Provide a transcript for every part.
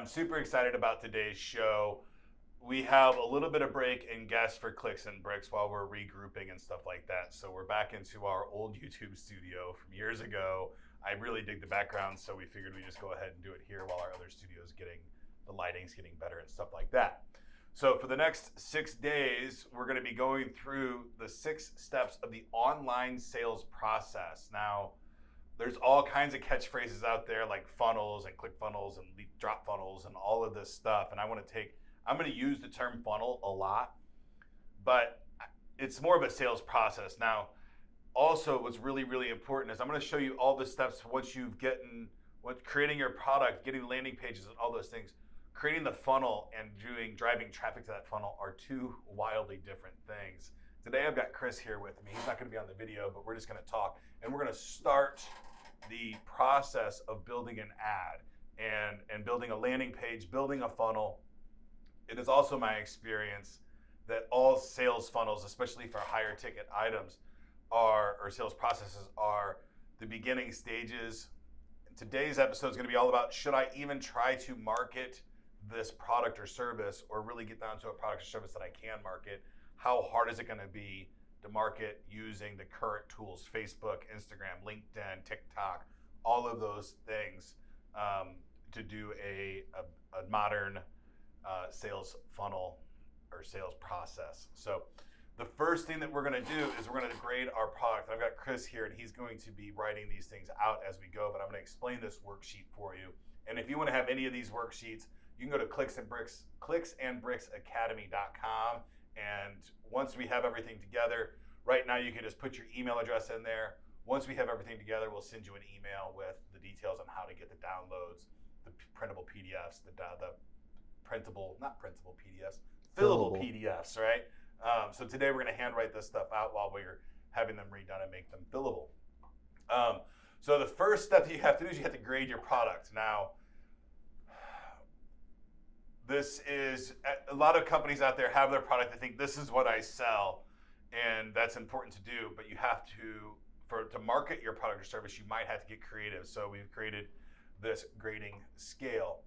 I'm super excited about today's show. We have a little bit of break in guests for Clicks and Bricks while we're regrouping and stuff like that. So we're back into our old YouTube studio from years ago. I really dig the background, so we figured we'd just go ahead and do it here while our other studio's the lighting's getting better and stuff like that. So for the next 6 days, we're going to be going through the 6 steps of the online sales process. Now, there's all kinds of catchphrases out there like funnels and ClickFunnels and drop funnels and all of this stuff. And I'm going to use the term funnel a lot, but it's more of a sales process. Now, also what's really, really important is I'm going to show you all the steps once you've creating your product, getting landing pages and all those things. Creating the funnel and driving traffic to that funnel are 2 wildly different things. Today I've got Chris here with me. He's not going to be on the video, but we're just going to talk, and we're going to start the process of building an ad and building a landing page, building a funnel. It is also my experience that all sales funnels, especially for higher ticket items, or sales processes, are the beginning stages. Today's episode is going to be all about, should I even try to market this product or service, or really get down to a product or service that I can market? How hard is it going to be to market using the current tools, Facebook, Instagram, LinkedIn, TikTok, all of those things, to do a modern sales funnel or sales process? So the first thing that we're going to do is we're going to grade our product. I've got Chris here, and he's going to be writing these things out as we go, but I'm going to explain this worksheet for you. And if you want to have any of these worksheets, you can go to clicksandbricksacademy.com. And once we have everything together, right now you can just put your email address in there. Once we have everything together, we'll send you an email with the details on how to get the downloads, the printable PDFs, the fillable PDFs, right? So today we're going to handwrite this stuff out while we're having them redone and make them fillable. So the first step that you have to do is you have to grade your product. Now, this is, a lot of companies out there have their product. They think this is what I sell, and that's important to do, but you have to market your product or service, you might have to get creative. So we've created this grading scale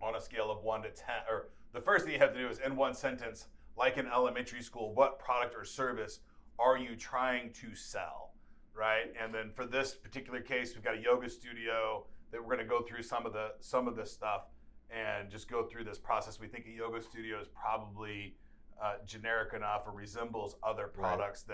on a scale of 1 to 10, or the first thing you have to do is, in one sentence, like in elementary school, what product or service are you trying to sell, right? And then for this particular case, we've got a yoga studio that we're going to go through some of this stuff and just go through this process. We think a yoga studio is probably generic enough or resembles other products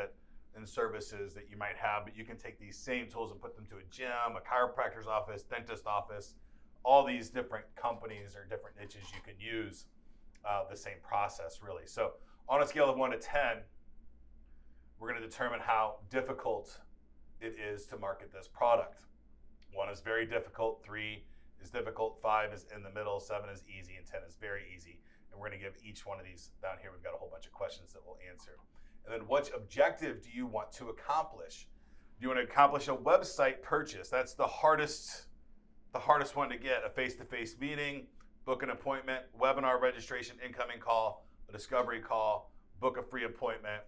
and services that you might have, but you can take these same tools and put them to a gym, a chiropractor's office, dentist office, all these different companies or different niches you can use the same process, really. So on a scale of 1 to 10, we're going to determine how difficult it is to market this product. 1 is very difficult, 3 is difficult, 5 is in the middle, 7 is easy, and 10 is very easy. And we're going to give each one of these down here. We've got a whole bunch of questions that we'll answer. And then, which objective do you want to accomplish? Do you want to accomplish a website purchase? That's the hardest one to get. A face-to-face meeting, book an appointment, webinar registration, incoming call, a discovery call, book a free appointment,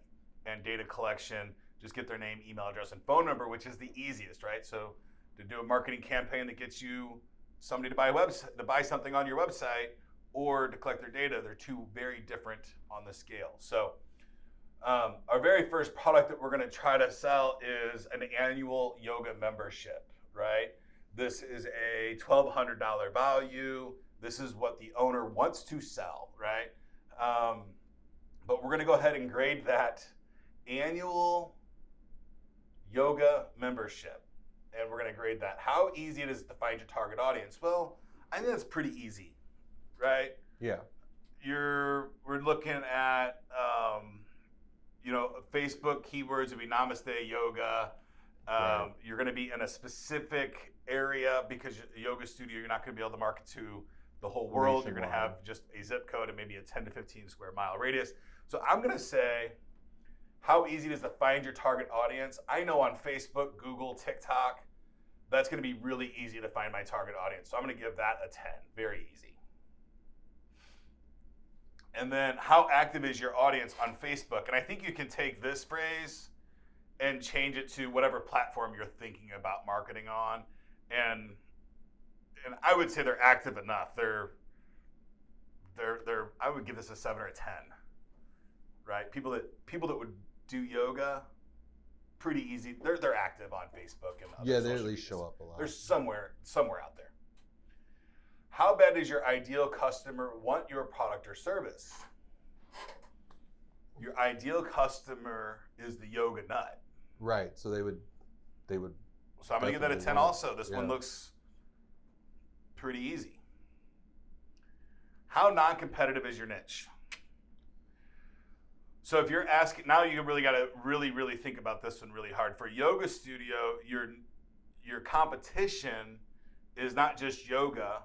and data collection. Just get their name, email address, and phone number, which is the easiest, right? So to do a marketing campaign that gets you somebody to buy something on your website, or to collect their data, they're 2 very different on the scale. So our very first product that we're going to try to sell is an annual yoga membership, right? This is a $1,200 value. This is what the owner wants to sell, right? But we're going to go ahead and grade that annual yoga membership. And we're going to grade that. How easy it is to find your target audience? Well, I think that's pretty easy, right? Yeah. We're looking at, Facebook keywords would be Namaste Yoga. You're going to be in a specific area because a yoga studio, you're not going to be able to market to the whole world. You're going to have just a zip code and maybe a 10 to 15 square mile radius. So I'm going to say, how easy it is to find your target audience? I know on Facebook, Google, TikTok, that's going to be really easy to find my target audience. So I'm going to give that a 10, very easy. And then, how active is your audience on Facebook? And I think you can take this phrase and change it to whatever platform you're thinking about marketing on. And I would say they're active enough. They're I would give this a 7 or a 10, right? People that would do yoga, pretty easy. They're active on Facebook and other they at social least medias. show up a lot. They're somewhere out there. How bad does your ideal customer want your product or service? Your ideal customer is the yoga nut. Right. So they would. So I'm going to give that a 10 also. This one looks pretty easy. How non-competitive is your niche? So if you're asking, now you really got to really think about this one really hard. For a yoga studio, your competition is not just yoga.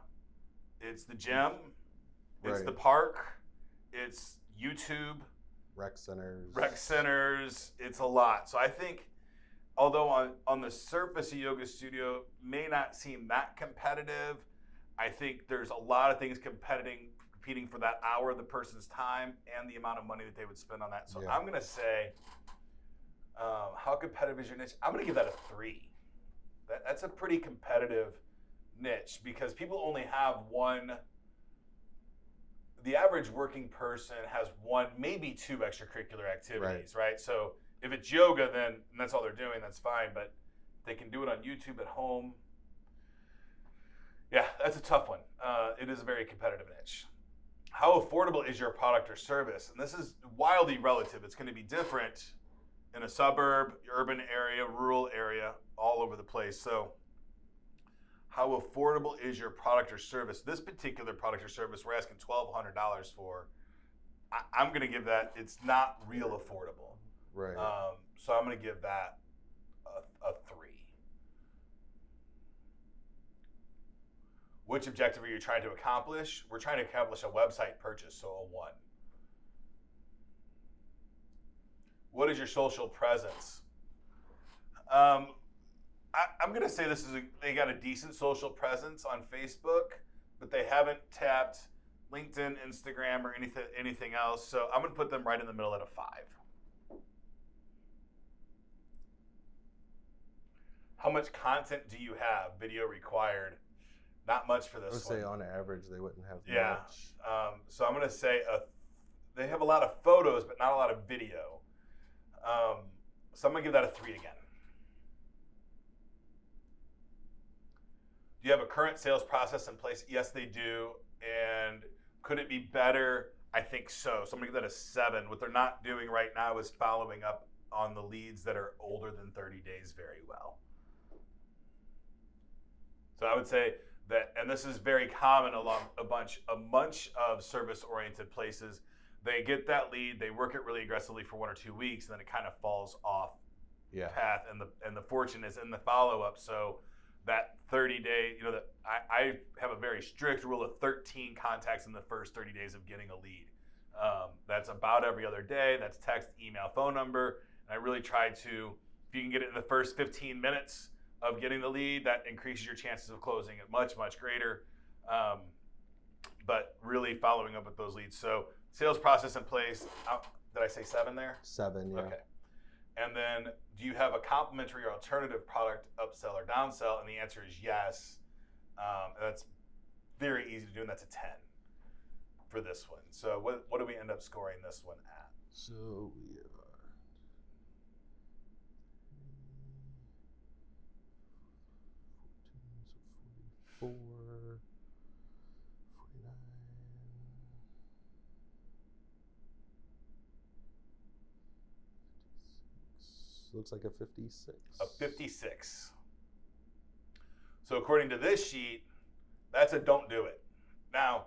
It's the gym, it's the park, it's YouTube, rec centers. It's a lot. So I think, although on the surface a yoga studio may not seem that competitive, I think there's a lot of things competing for that hour of the person's time and the amount of money that they would spend on that. So I'm going to say, how competitive is your niche? I'm going to give that a 3. That's a pretty competitive niche because people only have one. The average working person has 1, maybe 2 extracurricular activities, right? So if it's yoga, then that's all they're doing, that's fine. But they can do it on YouTube at home. Yeah, that's a tough one. It is a very competitive niche. How affordable is your product or service? And this is wildly relative. It's going to be different in a suburb, urban area, rural area, all over the place. So how affordable is your product or service? This particular product or service we're asking $1,200 for. I'm going to give that, it's not real affordable. Right. So I'm going to give that a 3. Which objective are you trying to accomplish? We're trying to accomplish a website purchase, so a 1. What is your social presence? I'm going to say they got a decent social presence on Facebook, but they haven't tapped LinkedIn, Instagram, or anything else. So I'm going to put them right in the middle at a 5. How much content do you have? Video required. Not much for this one. I would say on average they wouldn't have much. So I'm going to say they have a lot of photos, but not a lot of video. So I'm going to give that a 3 again. Do you have a current sales process in place? Yes, they do. And could it be better? I think so. So I'm going to give that a 7. What they're not doing right now is following up on the leads that are older than 30 days very well. So I would say that, and this is very common along a bunch of service-oriented places. They get that lead, they work it really aggressively for 1 or 2 weeks, and then it kind of falls off path, and the fortune is in the follow-up. So that 30-day, that I have a very strict rule of 13 contacts in the first 30 days of getting a lead. That's about every other day. That's text, email, phone number. And I really try to, if you can get it in the first 15 minutes of getting the lead, that increases your chances of closing it much, much greater. But really following up with those leads. So sales process in place. Did I say 7 there? 7, yeah. Okay. And then, do you have a complementary or alternative product upsell or downsell? And the answer is yes. That's very easy to do, and that's a 10 for this one. So what do we end up scoring this one at? So we are 14, so 44, 49. Looks like a 56. A 56. So according to this sheet, that's a don't do it. Now,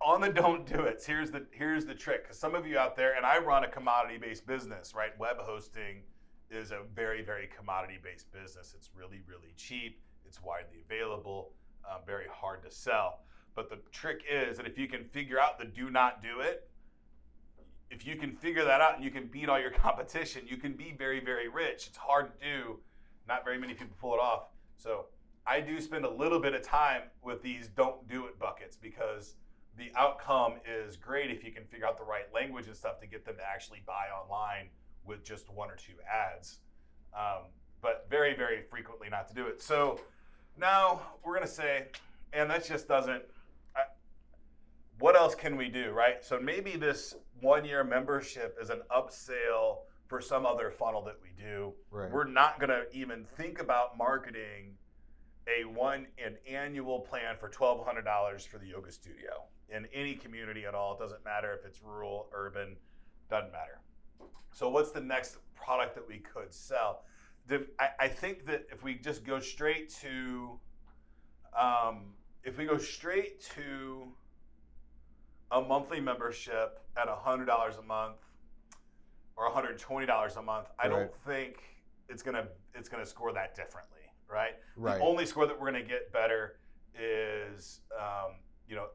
on the don't do it, here's the trick. Because some of you out there, and I run a commodity-based business, right? Web hosting is a very, very commodity-based business. It's really, really cheap. It's widely available, very hard to sell. But the trick is that if you can figure out the do not do it, if you can figure that out and you can beat all your competition, you can be very, very rich. It's hard to do. Not very many people pull it off. So I do spend a little bit of time with these don't do it buckets because the outcome is great if you can figure out the right language and stuff to get them to actually buy online with just 1 or 2 ads. But very, very frequently not to do it. So now we're going to say, and that just doesn't, what else can we do, right? So maybe this 1-year membership is an upsell for some other funnel that we do. Right. We're not going to even think about marketing an annual plan for $1,200 for the yoga studio in any community at all. It doesn't matter if it's rural, urban, doesn't matter. So what's the next product that we could sell? I think that if we just go straight to, a monthly membership at $100 a month or $120 a month, I don't think it's gonna score that differently, right? Right. The only score that we're gonna get better is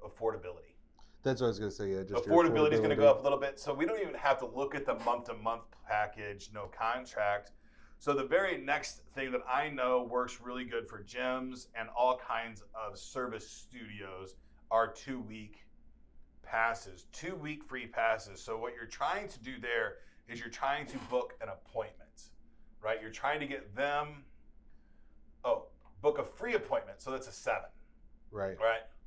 affordability. That's what I was gonna say. Yeah, just affordability is gonna go up a little bit, so we don't even have to look at the month-to-month package, no contract. So the very next thing that I know works really good for gyms and all kinds of service studios are 2-week passes, 2-week free passes. So what you're trying to do there is you're trying to book an appointment, right? You're trying to get them, book a free appointment. So that's a 7, right?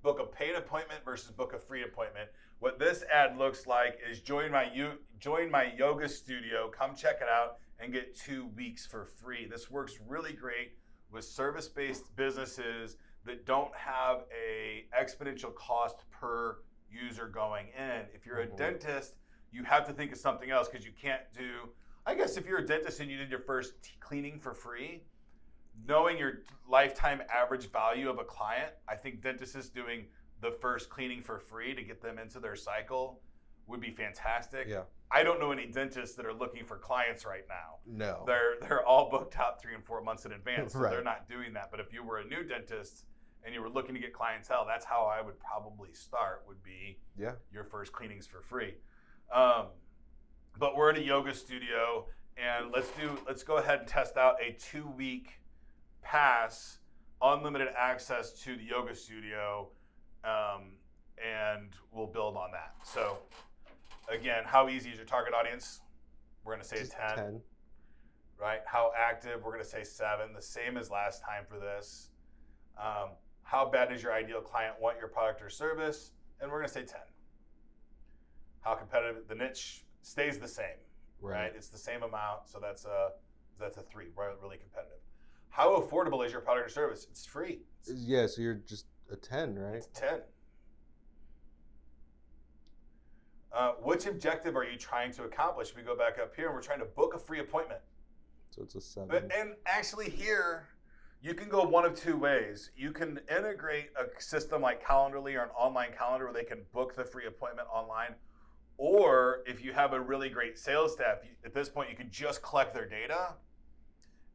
Book a paid appointment versus book a free appointment. What this ad looks like is join my yoga studio, come check it out and get 2 weeks for free. This works really great with service-based businesses that don't have a exponential cost per user going in. If you're a dentist, you have to think of something else because you can't do, I guess if you're a dentist and you did your first cleaning for free, knowing your lifetime average value of a client, I think dentists doing the first cleaning for free to get them into their cycle would be fantastic. Yeah. I don't know any dentists that are looking for clients right now. No. They're all booked out 3 and 4 months in advance, so Right. they're not doing that. But if you were a new dentist and you were looking to get clientele, that's how I would probably start, would be your first cleanings for free. But we're in a yoga studio, and let's go ahead and test out a 2-week pass, unlimited access to the yoga studio, and we'll build on that. So again, how easy is your target audience? We're going to say Just 10. Right? How active? We're going to say 7, the same as last time for this. How bad does your ideal client want your product or service? And we're going to say 10. How competitive? The niche stays the same, right? It's the same amount, so that's a 3, right? Really competitive. How affordable is your product or service? It's free. Yeah, so you're just a 10, right? It's 10. Which objective are you trying to accomplish? We go back up here and we're trying to book a free appointment. So it's a 7. And actually here, you can go one of 2 ways. You can integrate a system like Calendly or an online calendar where they can book the free appointment online. Or if you have a really great sales staff, at this point, you can just collect their data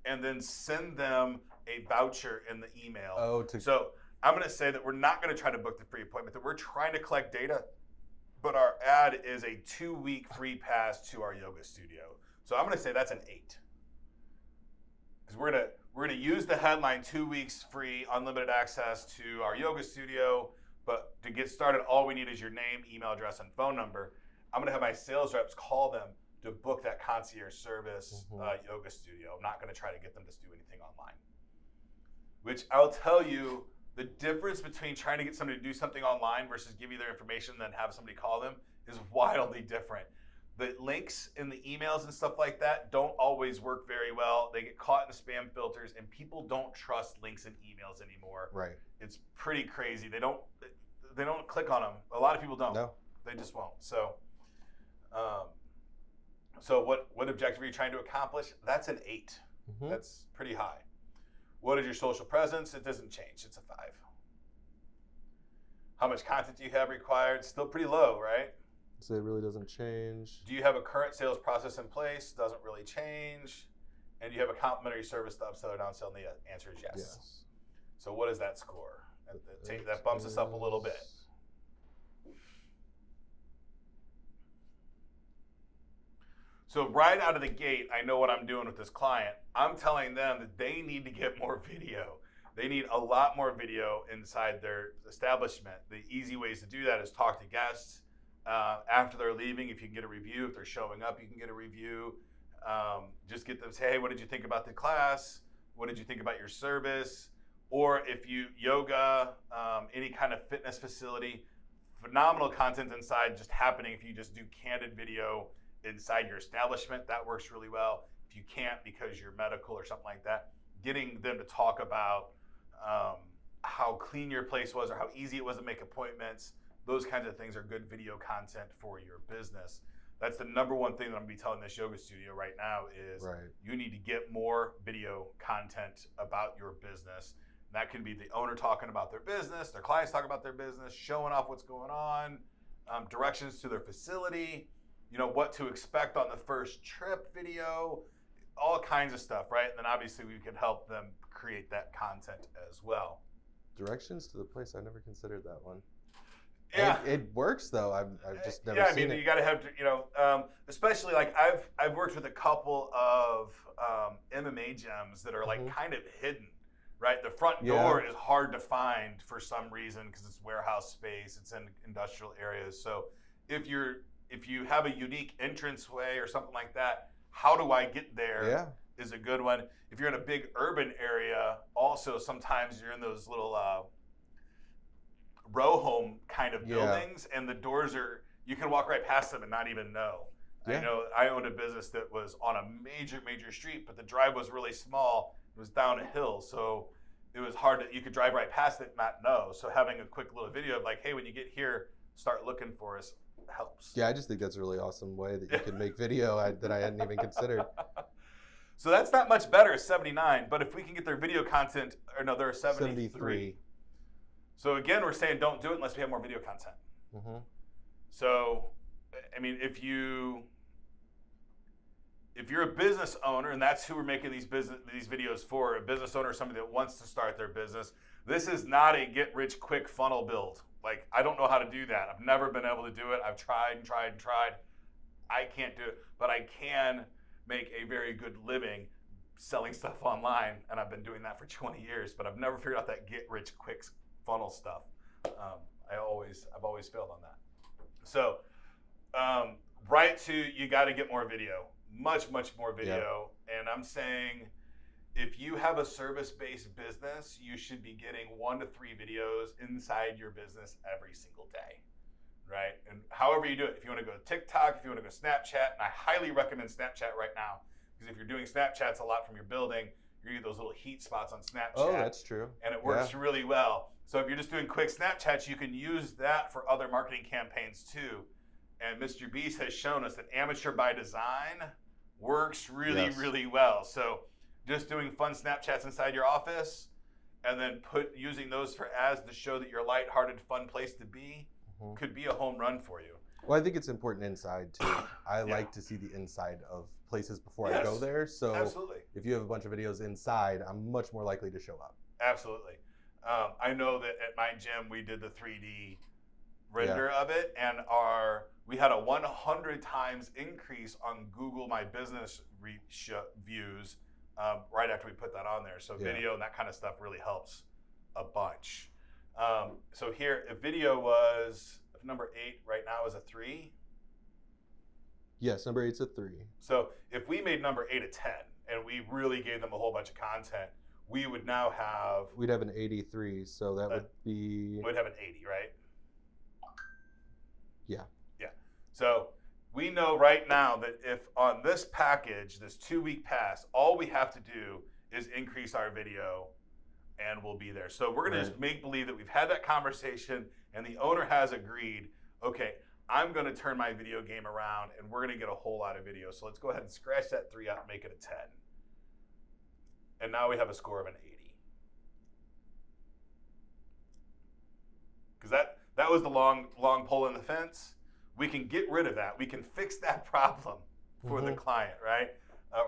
and then send them a voucher in the email. So I'm going to say that we're not going to try to book the free appointment, that we're trying to collect data, but our ad is a 2-week free pass to our yoga studio. So I'm going to say that's an 8. Because we're going to use the headline 2 weeks free, unlimited access to our yoga studio. But to get started, all we need is your name, email address, and phone number. I'm going to have my sales reps call them to book that concierge service yoga studio. I'm not going to try to get them to do anything online. Which I'll tell you, the difference between trying to get somebody to do something online versus give you their information and then have somebody call them is wildly different. The links in the emails and stuff like that don't always work very well. They get caught in the spam filters, and people don't trust links in emails anymore. Right. It's pretty crazy. They don't click on them. A lot of people don't. No. They just won't. So what objective are you trying to accomplish? That's an 8. That's pretty high. What is your social presence? It doesn't change. It's a 5. How much content do you have required? Still pretty low, right? So it really doesn't change. Do you have a current sales process in place? Doesn't really change. And do you have a complimentary service to upsell or downsell? And the answer is yes. So what is that score? That bumps us up a little bit. So right out of the gate, I know what I'm doing with this client. I'm telling them that they need to get more video. They need a lot more video inside their establishment. The easy ways to do that is talk to guests. After they're leaving, if you can get a review. If they're showing up, you can get a review. Just get them, say, hey, what did you think about the class? What did you think about your service? Or if you yoga, any kind of fitness facility, phenomenal content inside just happening. If you just do candid video inside your establishment, that works really well. If you can't because you're medical or something like that, getting them to talk about how clean your place was or how easy it was to make appointments, those kinds of things are good video content for your business. That's the number one thing that I'm going to be telling this yoga studio right now is you need to get more video content about your business. That can be the owner talking about their business, their clients talking about their business, showing off what's going on, directions to their facility, what to expect on the first trip video, all kinds of stuff, right? And then obviously we can help them create that content as well. Directions to the place, I never considered that one. Yeah, it works though. I've just never seen it. You got to have, especially like I've worked with a couple of MMA gyms that are like kind of hidden, right? The front door is hard to find for some reason because it's warehouse space, it's in industrial areas. So if you have a unique entranceway or something like that, how do I get there? Is a good one. If you're in a big urban area, also sometimes you're in those little row home kind of buildings, and the doors you can walk right past them and not even know. I know I owned a business that was on a major street, but the drive was really small. It was down a hill, so it was hard you could drive right past it and not know. So having a quick little video of like, hey, when you get here, start looking for us helps. Yeah, I just think that's a really awesome way that you can make video that I hadn't even considered. So that's not much better, 79, but if we can get their video content, or no, they're 73. So again, we're saying don't do it unless we have more video content. So, I mean, if you're a business owner, and that's who we're making these videos for, a business owner, somebody that wants to start their business, this is not a get-rich-quick funnel build. Like, I don't know how to do that. I've never been able to do it. I've tried. I can't do it, but I can make a very good living selling stuff online, and I've been doing that for 20 years, but I've never figured out that get-rich-quick funnel stuff. I've always failed on that. So, you got to get more video, much more video. And I'm saying, if you have a service-based business, you should be getting 1 to 3 videos inside your business every single day, right? And however you do it, if you want to go to TikTok, if you want to go Snapchat, and I highly recommend Snapchat right now, because if you're doing Snapchats a lot from your building, you're getting those little heat spots on Snapchat. Oh, that's true. And it works really well. So if you're just doing quick Snapchats, you can use that for other marketing campaigns too. And Mr. Beast has shown us that amateur by design works really well. So just doing fun Snapchats inside your office, and then using those for ads to show that you're a lighthearted, fun place to be, could be a home run for you. Well, I think it's important inside too. I like to see the inside of places before I go there. So if you have a bunch of videos inside, I'm much more likely to show up. Absolutely. I know that at my gym we did the 3D render of it, and we had a 100 times increase on Google My Business views right after we put that on there. So video and that kind of stuff really helps a bunch. So here, if video was, if number 8 right now is a 3. Yes, number 8's a 3. So if we made number 8 a 10, and we really gave them a whole bunch of content, we would now have... We'd have an 83, so that would be... We'd have an 80, right? Yeah. Yeah. So we know right now that if on this package, this 2-week pass, all we have to do is increase our video and we'll be there. So we're going to just make believe that we've had that conversation and the owner has agreed, okay, I'm going to turn my video game around and we're going to get a whole lot of video. So let's go ahead and scratch that 3 out and make it a 10. And now we have a score of an 80. Because that was the long pole in the fence. We can get rid of that. We can fix that problem for the client, right?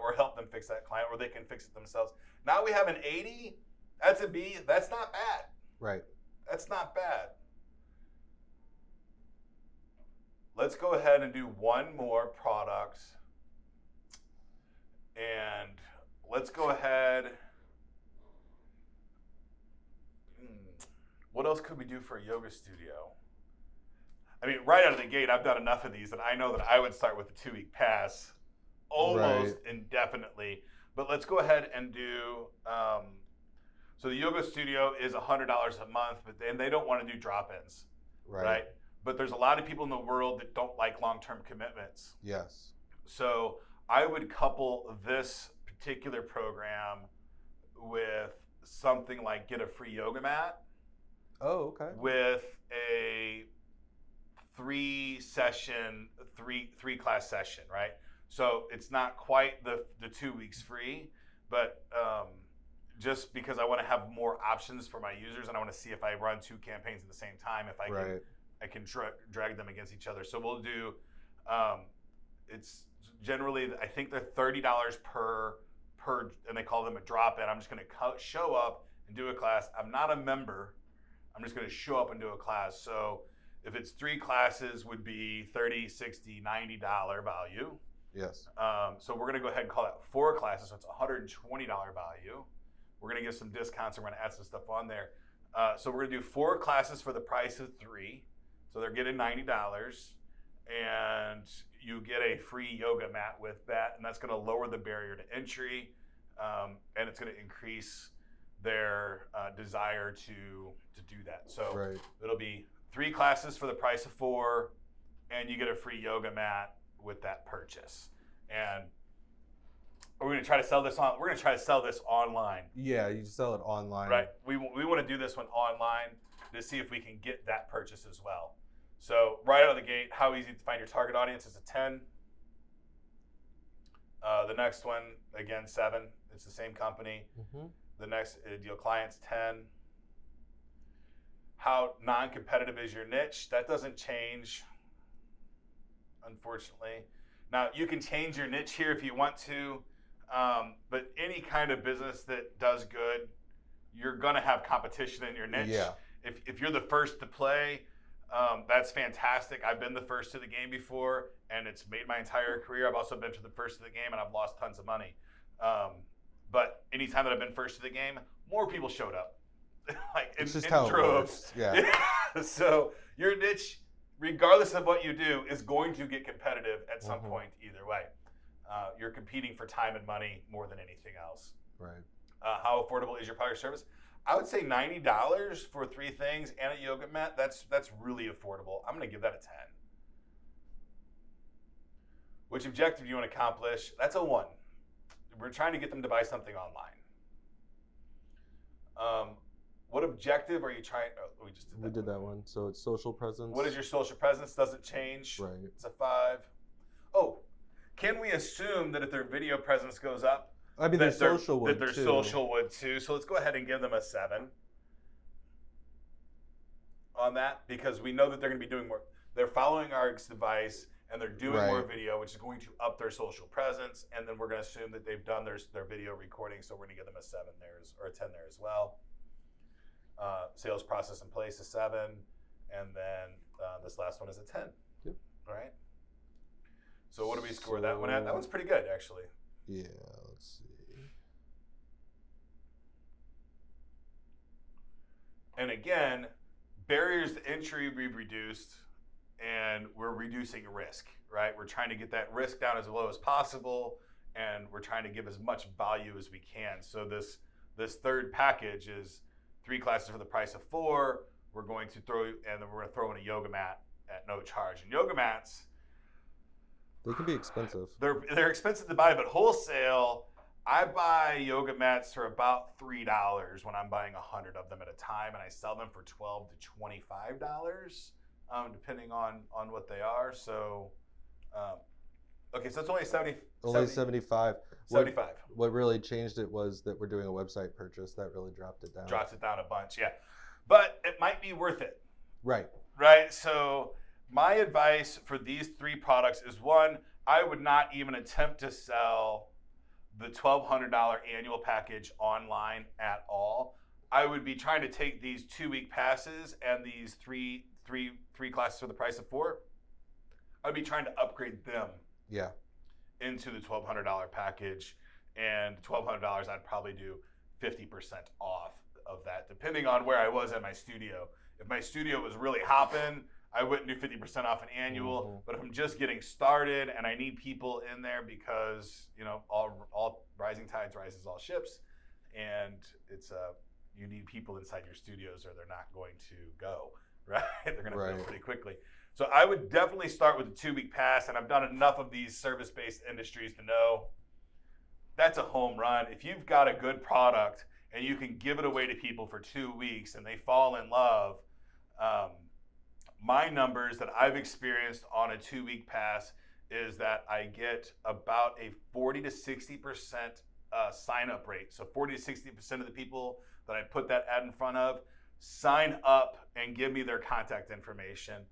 Or help them fix that client, or they can fix it themselves. Now we have an 80. That's a B. That's not bad. Right. That's not bad. Let's go ahead and do one more product. And let's go ahead. What else could we do for a yoga studio? I mean, right out of the gate, I've done enough of these that I know that I would start with the 2-week pass almost indefinitely. But let's go ahead and do, so the yoga studio is $100 a month, but then they don't want to do drop-ins, right? but there's a lot of people in the world that don't like long-term commitments. Yes. So I would couple this particular program with something like get a free yoga mat. Oh, okay. With a three class session, right? So it's not quite the 2 weeks free, but just because I want to have more options for my users, and I want to see if I run 2 campaigns at the same time, if I can drag them against each other. So we'll do. It's generally, I think they're $30 per, and they call them a drop-in. I'm just going to show up and do a class. I'm not a member. I'm just going to show up and do a class. So if it's 3 classes, would be $30, $60, $90 value. Yes. So we're going to go ahead and call that 4 classes. So it's $120 value. We're going to give some discounts and we're going to add some stuff on there. So we're going to do 4 classes for the price of 3. So they're getting $90, and you get a free yoga mat with that, and that's going to lower the barrier to entry, and it's going to increase their desire to do that. So it'll be 3 classes for the price of 4, and you get a free yoga mat with that purchase. And we're going to try to sell this on. We're going to try to sell this online. Yeah, you sell it online. Right. We want to do this one online to see if we can get that purchase as well. So right out of the gate, how easy to find your target audience is a 10. The next one, again, 7. It's the same company. Mm-hmm. The next ideal client's 10. How non-competitive is your niche? That doesn't change, unfortunately. Now, you can change your niche here if you want to, but any kind of business that does good, you're going to have competition in your niche. Yeah. If you're the first to play, that's fantastic. I've been the first to the game before, and it's made my entire career. I've also been to the first to the game, and I've lost tons of money. But anytime that I've been first to the game, more people showed up. Like it's just in how droves. It works. Yeah. So your niche, regardless of what you do, is going to get competitive at some point either way. You're competing for time and money more than anything else. Right. How affordable is your product or service? I would say $90 for 3 things and a yoga mat. That's really affordable. I'm going to give that a 10. Which objective do you want to accomplish? That's a 1. We're trying to get them to buy something online. What objective are you trying? Oh, we did that one. So it's social presence. What is your social presence? Doesn't change. Right. It's a 5. Oh, can we assume that if their video presence goes up, I mean, their social would too. Social would too. So let's go ahead and give them a 7 on that, because we know that they're going to be doing more. They're following our device and they're doing more video, which is going to up their social presence. And then we're going to assume that they've done their video recording. So we're going to give them a 7 there, or a 10 there as well. Sales process in place is 7, and then this last one is a 10. Yep. All right. So what do we score that one at? That one's pretty good, actually. Yeah. Let's see. And again, barriers to entry we've reduced, and we're reducing risk, right? We're trying to get that risk down as low as possible, and we're trying to give as much value as we can. So this third package is 3 classes for the price of 4. We're going to throw, and then we're going to throw in a yoga mat at no charge. And yoga mats, they can be expensive. They're expensive to buy, but wholesale, I buy yoga mats for about $3 when I'm buying 100 of them at a time, and I sell them for $12 to $25, depending on what they are. So, okay, so it's only 75. 75. What really changed it was that we're doing a website purchase. That really dropped it down. Drops it down a bunch, yeah. But it might be worth it. Right. Right. So my advice for these 3 products is, 1, I would not even attempt to sell the $1,200 annual package online at all. I would be trying to take these 2-week passes and these three classes for the price of 4. I'd be trying to upgrade them. Yeah. Into the $1,200 package, and $1,200 I'd probably do 50% off of that, depending on where I was at my studio. If my studio was really hopping, I wouldn't do 50% off an annual. But if I'm just getting started and I need people in there, because all rising tides rises all ships, and it's you need people inside your studios or they're not going to go, right? They're going to Right. feel pretty quickly. So I would definitely start with the 2-week pass, and I've done enough of these service-based industries to know that's a home run. If you've got a good product and you can give it away to people for 2 weeks and they fall in love, my numbers that I've experienced on a 2-week pass is that I get about a 40 to 60% sign-up rate. So 40 to 60% of the people that I put that ad in front of sign up and give me their contact information.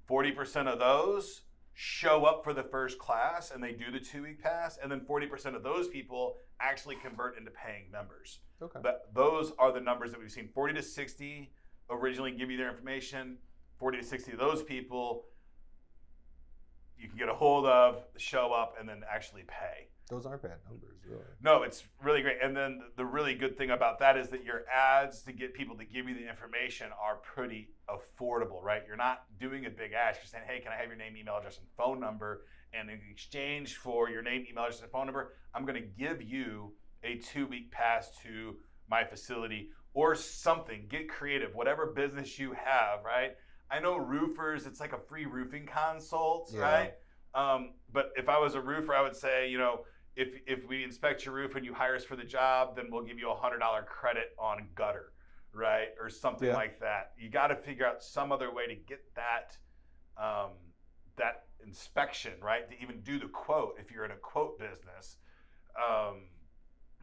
40% of those show up for the first class and they do the 2-week pass, and then 40% of those people actually convert into paying members. Okay. Those are the numbers that we've seen. 40 to 60 originally give you their information. 40 to 60 of those people you can get a hold of, show up, and then actually pay. Those aren't bad numbers, really. No, it's really great. And then the really good thing about that is that your ads to get people to give you the information are pretty affordable, right? You're not doing a big ad. You're saying, hey, can I have your name, email address, and phone number? And in exchange for your name, email address, and phone number, I'm going to give you a 2-week pass to my facility or something. Get creative, whatever business you have, right? I know roofers, it's like a free roofing consult, right? But if I was a roofer, I would say, you know, if we inspect your roof and you hire us for the job, then we'll give you a $100 credit on gutter, right? Or something like that. You got to figure out some other way to get that that inspection, right? To even do the quote if you're in a quote business.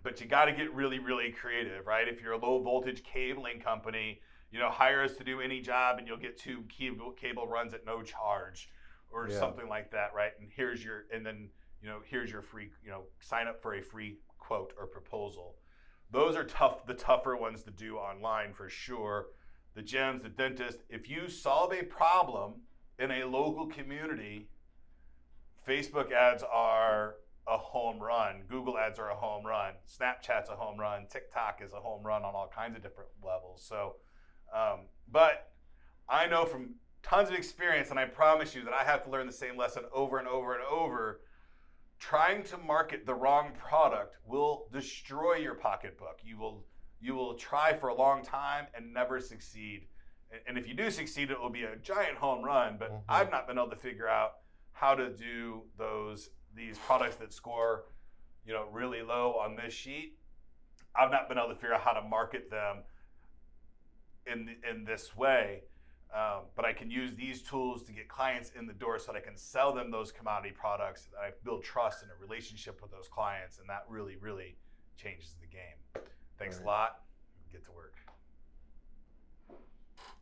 But you got to get really, really creative, right? If you're a low voltage cabling company, you know, hire us to do any job and you'll get 2 cable runs at no charge or something like that, right? And here's your, and then, you know, here's your free, you know, sign up for a free quote or proposal. Those are the tougher ones to do online for sure. The gyms, the dentist, if you solve a problem in a local community, Facebook ads are a home run. Google ads are a home run. Snapchat's a home run. TikTok is a home run on all kinds of different levels. So, but I know from tons of experience, and I promise you that I have to learn the same lesson over and over and over. Trying to market the wrong product will destroy your pocketbook. You will try for a long time and never succeed. And if you do succeed, it will be a giant home run. But I've not been able to figure out how to do these products that score, you know, really low on this sheet. I've not been able to figure out how to market them in this way. But I can use these tools to get clients in the door so that I can sell them those commodity products. That I build trust and a relationship with those clients, and that really, really changes the game. Thanks a lot. Get to work.